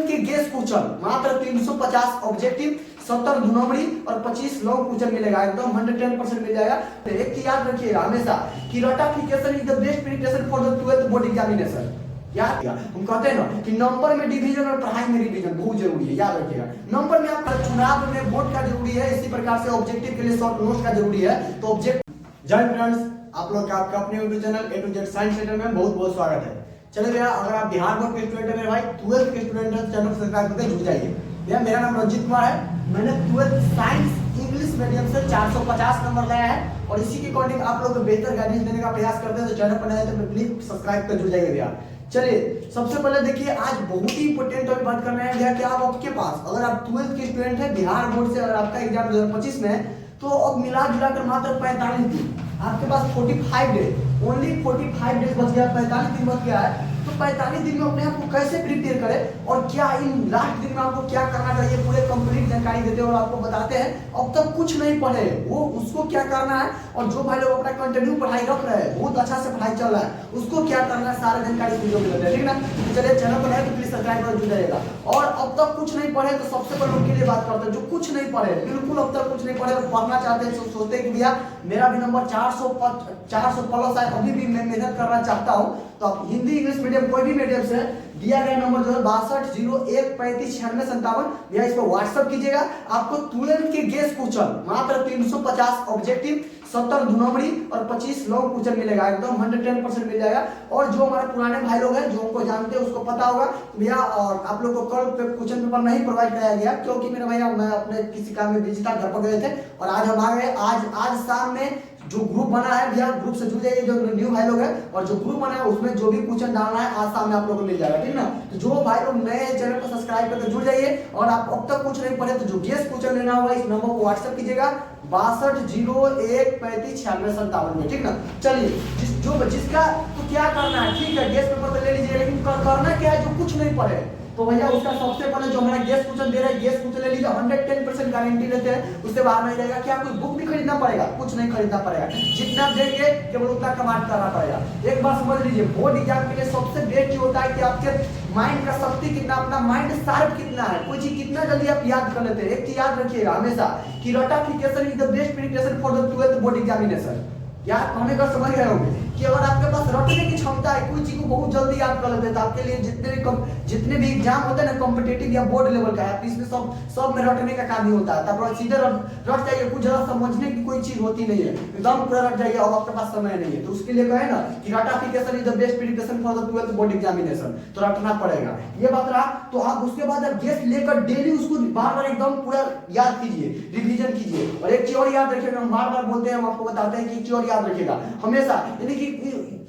के guess question मात्र 350 objective 70 नंबरी और 25 लॉन्ग क्वेश्चन मिलेगा, एकदम 110% मिल जाएगा। तो एक चीज याद रखिएगा हमेशा कि ratification is the best preparation for the 12th board examination. याद हम कहते हैं ना कि नंबर में डिवीजन और पढ़ाई में रिवीजन बहुत जरूरी है, याद रखिएगा। नंबर में आपका चुनाव में वोट का जरूरी है, इसी प्रकार से ऑब्जेक्टिव के लिए शॉर्ट नोट्स का जरूरी है। तो ऑब्जेक्ट जय फ्रेंड्स, आप लोग का आपका अपने YouTube channel A to Z science centre में बहुत बहुत स्वागत है। चलिए भैया, अगर आप बिहार बोर्ड के स्टूडेंट है मेरे भाई, 12th के स्टूडेंट है, चैनल को सब्सक्राइब करके जुड़ जाइए। भैया मेरा नाम रंजीत कुमार है, मैंने 12th साइंस इंग्लिश मीडियम से 450 नंबर लाया है और इसी के अकॉर्डिंग आप लोग को बेहतर गाइडेंस देने का प्रयास करते हैं। तो चैनल पर नए हैं तो प्लीज सब्सक्राइब कर जुड़ जाइए भैया। चलिए सबसे पहले देखिए, आज बहुत ही इंपॉर्टेंट टॉपिक बात करना है भैया कि आप आपके पास अगर आप 12th के स्टूडेंट है बिहार बोर्ड से, अगर आपका एग्जाम 2025 में है तो अब मिला जुला कर मात्र 45 दिन आपके पास 45 डे, ओनली 45 डेज बच गया, 45 दिन बच गया है। तो 45 दिन में अपने आप को कैसे प्रिपेयर करें और क्या इन लास्ट दिन में आपको क्या करना चाहिए, पूरे कंप्लीट जानकारी देते हैं और आपको बताते हैं। अब तक कुछ नहीं पढ़े वो उसको क्या करना है, और जो भाई लोग अपना कंटिन्यू पढ़ाई रख रहे हैं, बहुत अच्छा से पढ़ाई चल रहा है, उसको क्या करना है, सारा जानकारी वीडियो में देते हैं, ठीक ना। चलिए चैनल पर है तो प्लीज सब्सक्राइब कर जुड़ जाइएगा। और अब तक कुछ नहीं पढ़े तो सबसे पहले उनके लिए बात करते हैं जो कुछ नहीं पढ़े, बिल्कुल अब तक कुछ नहीं पढ़े और पढ़ना चाहते हैं, सोचते हैं कि भैया मेरा भी नंबर 400 प्लस है, अभी भी मैं मेहनत करना चाहता हूँ। तो आप हिंदी इंग्लिश मीडियम कोई भी मीडियम से दिया गया नंबर जो है 6201359657 भैया इस पर व्हाट्सएप कीजिएगा। आपको 12th के गेस क्वेश्चन मात्र 350 ऑब्जेक्टिव 70 नंबरी और 25 लॉन्ग क्वेश्चन मिलेगा, एकदम 110% मिल जाएगा। और जो हमारे पुराने भाई लोग हैं जो उनको जानते हैं उसको पता होगा भैया, और आप लोग को कल क्वेश्चन पेपर नहीं प्रोवाइड कराया गया क्योंकि मेरे भैया मैं अपने किसी काम में बिजी था, घर पर गए थे और आज हम आ गए। आज शाम में जो ग्रुप बना है भैया, ग्रुप से जुड़ जाइए जो न्यू भाई लोग हैं, और जो ग्रुप बना है उसमें जो भी क्वेश्चन डालना है आज शाम में आप लोगों को मिल जाएगा, ठीक ना। तो जो भाई लोग नए चैनल को सब्सक्राइब करके जुड़ जाइए और आप अब तक कुछ नहीं पढ़े तो जो गेस क्वेश्चन लेना होगा इस नंबर को व्हाट्सएप कीजिएगा 6201359657 में, ठीक ना। चलिए जिसका तो क्या करना है, ठीक है गेस पेपर तो ले लीजिए, लेकिन करना क्या है जो कुछ नहीं पढ़े तो भैया उसका सबसे पहले जो हमारा गेस क्वेश्चन दे रहा है, गेस क्वेश्चन ले लीजिए, 110% गारंटी लेते हैं, उससे बाहर नहीं रहेगा। क्या कोई बुक भी खरीदना पड़ेगा? कुछ नहीं खरीदना पड़ेगा, जितना देंगे केवल उतना कमांड करना पड़ेगा। एक बार समझ लीजिए, बोर्ड एग्जाम के लिए सबसे बेस्ट होता है कि आपके माइंड का शक्ति कितना, अपना माइंड शार्प कितना है, कोई चीज कितना जल्दी आप याद कर लेते हैं। एक चीज याद रखिएगा हमेशा कि ratification is the best preparation for the 12th board examination. याद होने का समझ गए होंगे कि अगर आपके पास रटने की क्षमता है, कोई चीज को बहुत जल्दी याद कर लेते हैं, तो आपके लिए जितने भी एग्जाम होते हैं ना कॉम्पिटिटिव या बोर्ड लेवल का है, इसमें सब में रटने का काम ही होता है। तब सीधे रट जाइए, कुछ ज्यादा समझने की कोई चीज होती नहीं है, एकदम पूरा रट जाइए और आपके पास समय नहीं है। तो उसके लिए कहे ना कि ratification is the best preparation for the 12th board examination, तो रटना पड़ेगा, ये बात रहा। तो आप उसके बाद आप गेस लेकर डेली उसको बार बार एकदम पूरा याद कीजिए, रिवीजन कीजिए। और एक चीज और याद रखिएगा, हम बार बार बोलते हैं, हम आपको बताते हैं कि एक चीज और याद रखिएगा हमेशा, यानी कि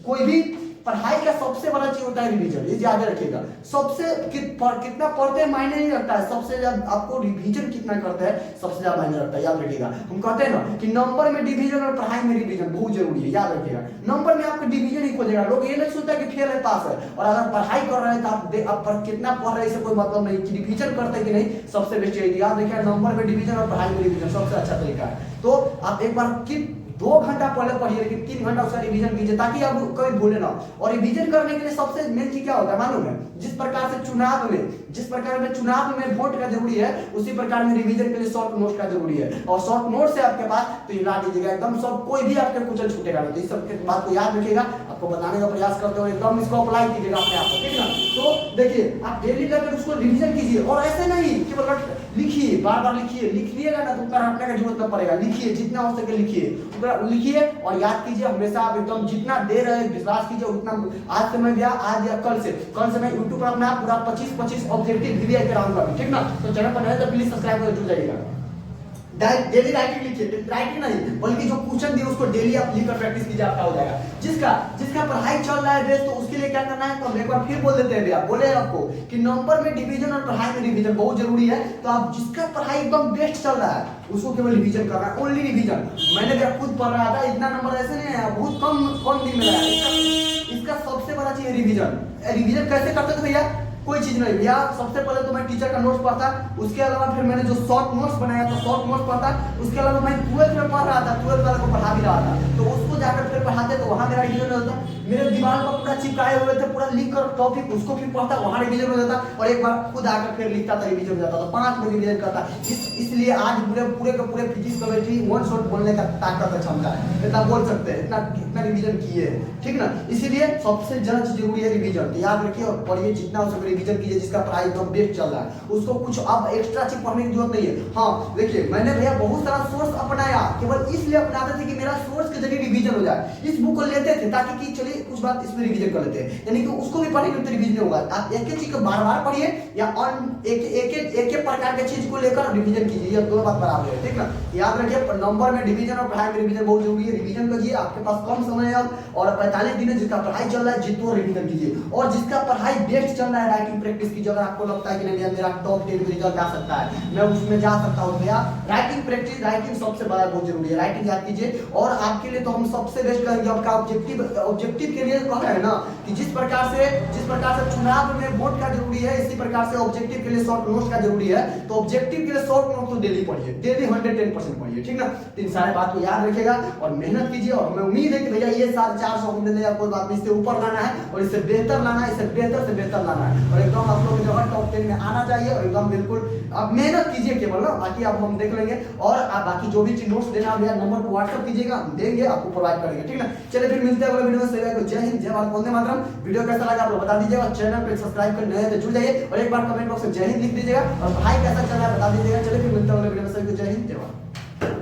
कोई भी पढ़ाई का सबसे बड़ा चीज होता है रिवीजन, ये याद रखिएगा। सबसे कितना पढ़ते हैं मायने नहीं रखता है, सबसे ज्यादा आपको रिवीजन कितना करते हैं सबसे ज्यादा मायने रखता है, याद रखिएगा। हम कहते हैं ना कि नंबर में डिवीजन और पढ़ाई में रिवीजन बहुत जरूरी है, याद रखिएगा। नंबर में आपको डिवीजन ही खोजेगा, लोग ये नहीं सोचता कि फेल है पास है, और अगर पढ़ाई कर रहे हैं तो आप कितना पढ़ रहे हैं इससे कोई मतलब नहीं, कि रिवीजन करते हैं कि नहीं, सबसे बेस्ट यही याद रखिएगा। नंबर में डिवीजन और पढ़ाई में रिवीजन सबसे अच्छा तरीका है। तो आप एक बार 2 घंटा पहले पढ़िए, लेकिन 3 घंटा उसका रिवीजन कीजिए ताकि आप कभी भूले ना। और रिवीजन करने के लिए सबसे मेन चीज क्या होता है मालूम है, जिस प्रकार से चुनाव में वोट का जरूरी है, उसी प्रकार में रिवीजन के लिए शॉर्ट नोट का जरूरी है। और शॉर्ट नोट से आपके पास तो हिला दीजिएगा एकदम, सब कोई भी आपके क्वेश्चन छूटेगा नहीं। तो इस सब बात को याद रखिएगा, आपको बताने का प्रयास करते हो, एकदम इसको अप्लाई कीजिएगा अपने आप को, ठीक ना। तो देखिए आप डेली लेकर उसको रिवीजन कीजिए, और ऐसे नहीं केवल लिखिए, बार बार लिखिए, लिख लिएगा ना तो ऊपर हटने का जरूरत न पड़ेगा, लिखिए जितना हो सके लिखिए और याद कीजिए। हमेशा आप एकदम जितना दे रहे हैं विश्वास कीजिए उतना। आज से मैं भैया आज या कल से मैं YouTube पर अपना पूरा 25 ऑब्जेक्टिव वीडियो कराऊंगा, ठीक ना। तो चैनल पर नए तो प्लीज सब्सक्राइब कर जुड़ जाइएगा। डेली राइटिंग लिखिए, राइटिंग नहीं बल्कि जो क्वेश्चन दिए उसको डेली आप लिखकर प्रैक्टिस कीजिए, आपका हो जाएगा। जिसका पढ़ाई चल रहा है बेस्ट, तो उसके लिए क्या करना है, तो एक बार फिर बोल देते हैं भैया, बोले आपको कि नंबर में डिवीजन और पढ़ाई में रिवीजन बहुत जरूरी है। तो आप जिसका पढ़ाई एकदम बेस्ट चल रहा है उसको केवल रिवीजन करना है, ओनली रिवीजन। मैंने भैया खुद पढ़ रहा था, इतना नंबर ऐसे नहीं आया, बहुत कम दिन में आया। इसका सबसे बड़ा चीज रिवीजन। रिवीजन कैसे करते थे भैया, कोई चीज नहीं भैया। सबसे पहले तो मैं टीचर का नोट्स पढ़ता, उसके अलावा फिर मैंने जो शॉर्ट नोट्स बनाया था शॉर्ट नोट्स पढ़ता, उसके अलावा मैं 12th में पढ़ रहा था, 12th वाले को पढ़ा भी रहा था, तो उसको जाकर फिर पढ़ाते तो वहाँ मेरा रिवीजन हो जाता। मेरे दिमाग पर पूरा चिपकाए हुए थे, पूरा लिख कर टॉपिक उसको फिर पढ़ता, वहाँ रिवीजन हो जाता, और एक बार खुद आकर फिर लिखता था, रिवीजन हो जाता था, 5 में रिवीजन करता। इसलिए आज पूरे के पूरे फिजिक्स केमिस्ट्री वन शॉट बोलने का ताकत क्षमता है, इतना बोल सकते हैं, इतना रिवीजन किए हैं, ठीक ना। इसीलिए सबसे ज्यादा जरूरी है रिवीजन। तो याद रखिए और पढ़िए, जितना हो सके रिवीजन कीजिए। जिसका पढ़ाई एकदम बेस्ट चल रहा है उसको कुछ अब एक्स्ट्रा चीज पढ़ने की जरूरत नहीं है। हाँ देखिए, मैंने भैया बहुत सारा सोर्स अपनाया, केवल इसलिए अपनाते थे कि मेरा सोर्स के जरिए रिवीजन हो जाए। इस बुक को लेते थे ताकि कि चलिए कुछ बात इसमें रिवीजन कर लेते हैं, यानी कि उसको भी पढ़ेंगे तो रिवीजन होगा। आप एक एक चीज को बार बार पढ़िए या एक प्रकार के चीज को लेकर रिवीजन कीजिए, ये दोनों बात बराबर है, ठीक ना। याद रखिए, नंबर में डिवीजन और पढ़ाई में रिवीजन बहुत जरूरी है। रिवीजन कीजिए, आपके पास कम समय है और 45 दिन है। जिसका पढ़ाई चल रहा है जितना रिवीजन कीजिए, और जिसका पढ़ाई बेस्ट चल रहा है राइटिंग प्रैक्टिस कीजिए। अगर आपको लगता है कि नहीं मेरा टॉप 10 में रिजल्ट आ सकता है, मैं उसमें जा सकता हूँ, भैया राइटिंग प्रैक्टिस, राइटिंग सबसे बड़ा बहुत जरूरी है। राइटिंग याद कीजिए, और आपके लिए तो हम सबसे बेस्ट करेंगे आपका ऑब्जेक्टिव के लिए कह रहे हैं ना कि जिस प्रकार से चुनाव में वोट का जरूरी है, इसी प्रकार से ऑब्जेक्टिव के लिए शॉर्ट नोट्स का जरूरी है। तो ऑब्जेक्टिव के लिए शॉर्ट नोट तो डेली पढ़िए, डेली 110% पढ़िए, ठीक ना। तो इन सारे बात को याद रखिएगा और मेहनत कीजिए। और हमें उम्मीद है कि भैया ये 450 हमने लिया, कोई बात नहीं, इससे ऊपर लाना है और इससे बेहतर लाना है, इससे बेहतर से बेहतर लाना है, और एकदम आप लोग जो है टॉप 10 में आना चाहिए। और एकदम बिल्कुल आप मेहनत कीजिए केवल ना, बाकी अब हम देख लेंगे। और आप बाकी जो भी चीज नोट्स देना भैया नंबर को व्हाट्सएप कीजिएगा, हम देंगे, आपको प्रोवाइड करेंगे, ठीक ना। चलिए फिर मिलते हैं अगले वीडियो में। जय हिंद, जय भारत, वंदे मातरम। वीडियो कैसा लगा आप लोग बता दीजिएगा, चैनल पे सब्सक्राइब कर नए तो जुड़ जाइए, और एक बार कमेंट बॉक्स में जय हिंद लिख दीजिएगा, और भाई कैसा चल रहा है बता दीजिएगा। चलिए फिर मिलते हैं अगले वीडियो में। सभी को जय हिंद, जय भारत।